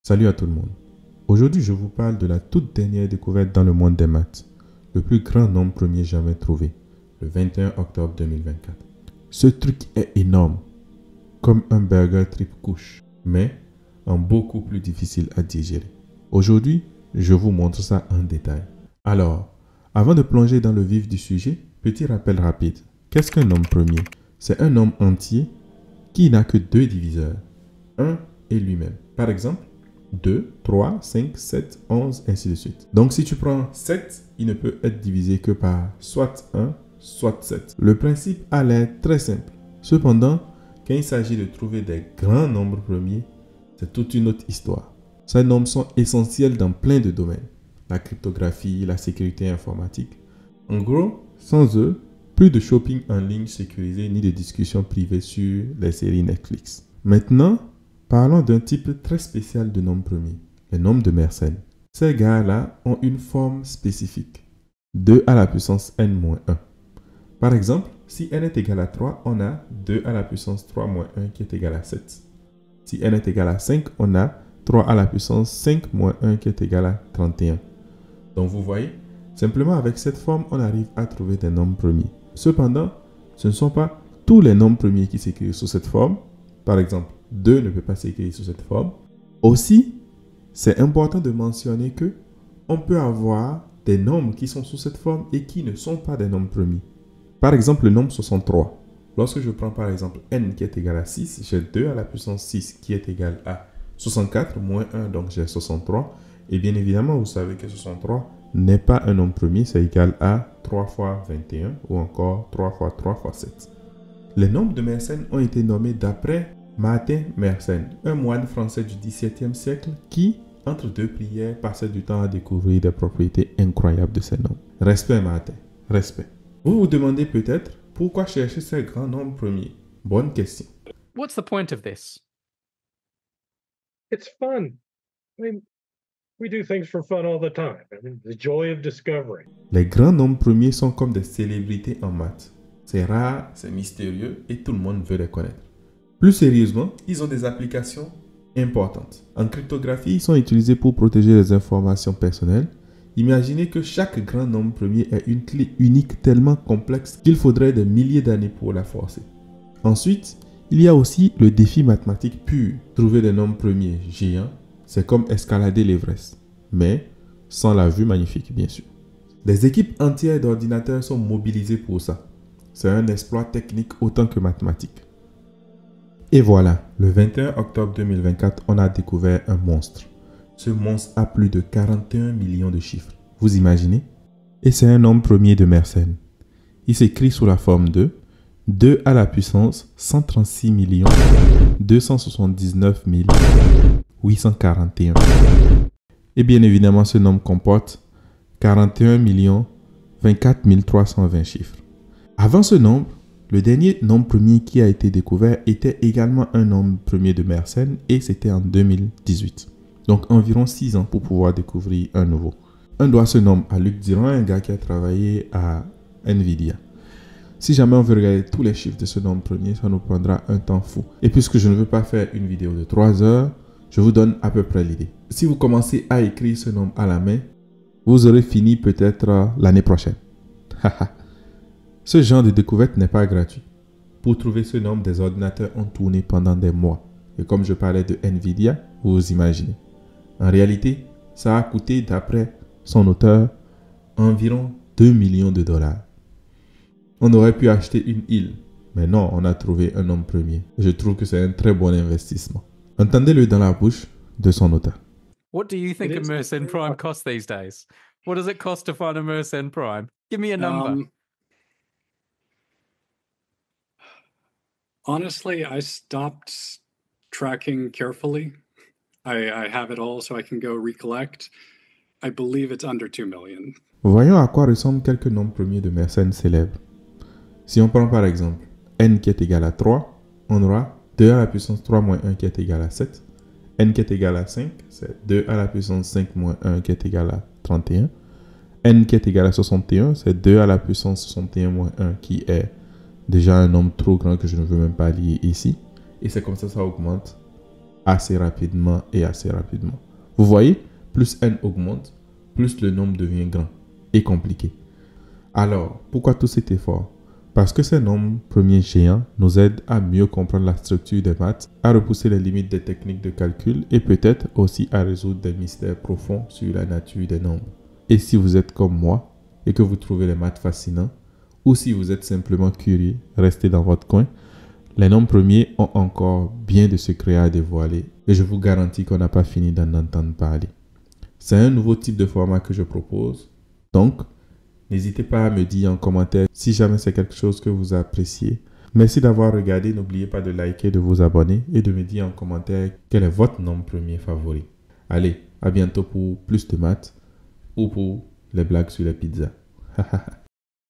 Salut à tout le monde. Aujourd'hui, je vous parle de la toute dernière découverte dans le monde des maths, le plus grand nombre premier jamais trouvé, le 21 octobre 2024. Ce truc est énorme, comme un burger triple couche, mais en beaucoup plus difficile à digérer. Aujourd'hui, je vous montre ça en détail. Alors, avant de plonger dans le vif du sujet, petit rappel rapide. Qu'est-ce qu'un nombre premier? C'est un nombre entier qui n'a que deux diviseurs, 1 et lui-même. Par exemple, 2, 3, 5, 7, 11, ainsi de suite. Donc si tu prends 7, il ne peut être divisé que par soit 1, soit 7. Le principe a l'air très simple. Cependant, quand il s'agit de trouver des grands nombres premiers, c'est toute une autre histoire. Ces nombres sont essentiels dans plein de domaines. La cryptographie, la sécurité informatique. En gros, sans eux, plus de shopping en ligne sécurisé ni de discussions privées sur les séries Netflix. Maintenant, parlons d'un type très spécial de nombre premier, les nombres de Mersenne. Ces gars-là ont une forme spécifique, 2 à la puissance n-1. Par exemple, si n est égal à 3, on a 2 à la puissance 3 moins 1 qui est égal à 7. Si n est égal à 5, on a 3 à la puissance 5 moins 1 qui est égal à 31. Donc vous voyez, simplement avec cette forme, on arrive à trouver des nombres premiers. Cependant, ce ne sont pas tous les nombres premiers qui s'écrivent sous cette forme. Par exemple, 2 ne peut pas s'écrire sous cette forme. Aussi, c'est important de mentionner que on peut avoir des nombres qui sont sous cette forme et qui ne sont pas des nombres premiers. Par exemple, le nombre 63. Lorsque je prends par exemple n qui est égal à 6, j'ai 2 à la puissance 6 qui est égal à 64 moins 1, donc j'ai 63. Et bien évidemment, vous savez que 63 n'est pas un nombre premier, c'est égal à 3 fois 21 ou encore 3 fois 3 fois 7. Les nombres de Mersenne ont été nommés d'après Martin Mersenne, un moine français du XVIIe siècle qui, entre deux prières, passait du temps à découvrir des propriétés incroyables de ces nombres. Respect Martin, respect. Vous vous demandez peut-être pourquoi chercher ces grands nombres premiers? Bonne question. What's the point of this? It's fun. I mean, we do things for fun all the time. I mean, the joy of discovery. Les grands nombres premiers sont comme des célébrités en maths. C'est rare, c'est mystérieux et tout le monde veut les connaître. Plus sérieusement, ils ont des applications importantes. En cryptographie, ils sont utilisés pour protéger les informations personnelles. Imaginez que chaque grand nombre premier est une clé unique tellement complexe qu'il faudrait des milliers d'années pour la forcer. Ensuite, il y a aussi le défi mathématique pur. Trouver des nombres premiers géants, c'est comme escalader l'Everest, mais sans la vue magnifique, bien sûr. Des équipes entières d'ordinateurs sont mobilisées pour ça. C'est un exploit technique autant que mathématique. Et voilà, le 21 octobre 2024, on a découvert un monstre. Ce monstre a plus de 41 millions de chiffres. Vous imaginez? Et c'est un nombre premier de Mersenne. Il s'écrit sous la forme de 2 à la puissance 136 279 841. Et bien évidemment, ce nombre comporte 41 24 320 chiffres. Avant ce nombre, le dernier nombre premier qui a été découvert était également un nombre premier de Mersenne et c'était en 2018. Donc environ 6 ans pour pouvoir découvrir un nouveau. On doit ce nombre à Luc Durand, un gars qui a travaillé à Nvidia. Si jamais on veut regarder tous les chiffres de ce nombre premier, ça nous prendra un temps fou. Et puisque je ne veux pas faire une vidéo de 3 heures, je vous donne à peu près l'idée. Si vous commencez à écrire ce nombre à la main, vous aurez fini peut-être l'année prochaine. Ce genre de découverte n'est pas gratuit. Pour trouver ce nombre, des ordinateurs ont tourné pendant des mois. Et comme je parlais de Nvidia, vous imaginez. En réalité, ça a coûté, d'après son auteur, environ 2 millions de dollars. On aurait pu acheter une île, mais non, on a trouvé un nombre premier. Je trouve que c'est un très bon investissement. Entendez-le dans la bouche de son auteur. What do you think a Mersenne prime costs these days? What does it cost to find a Mersenne prime? Give me a number. Honestly, I stopped tracking carefully. I have it all so I can go recollect. I believe it's under 2 million. Voyons à quoi ressemblent quelques nombres premiers de Mersenne célèbres. Si on prend par exemple n qui est égal à 3, on aura 2 à la puissance 3 moins 1 qui est égal à 7. N qui est égal à 5, c'est 2 à la puissance 5 moins 1 qui est égal à 31. N qui est égal à 61, c'est 2 à la puissance 61 moins 1 qui est déjà un nombre trop grand que je ne veux même pas lier ici. Et c'est comme ça augmente assez rapidement et assez rapidement. Vous voyez, plus n augmente, plus le nombre devient grand et compliqué. Alors, pourquoi tout cet effort? Parce que ces nombres premiers géants nous aident à mieux comprendre la structure des maths, à repousser les limites des techniques de calcul et peut-être aussi à résoudre des mystères profonds sur la nature des nombres. Et si vous êtes comme moi et que vous trouvez les maths fascinants, ou si vous êtes simplement curieux, restez dans votre coin, les nombres premiers ont encore bien de secrets à dévoiler et je vous garantis qu'on n'a pas fini d'en entendre parler. C'est un nouveau type de format que je propose, donc n'hésitez pas à me dire en commentaire si jamais c'est quelque chose que vous appréciez. Merci d'avoir regardé, n'oubliez pas de liker, de vous abonner et de me dire en commentaire quel est votre nombre premier favori. Allez, à bientôt pour plus de maths ou pour les blagues sur les pizzas.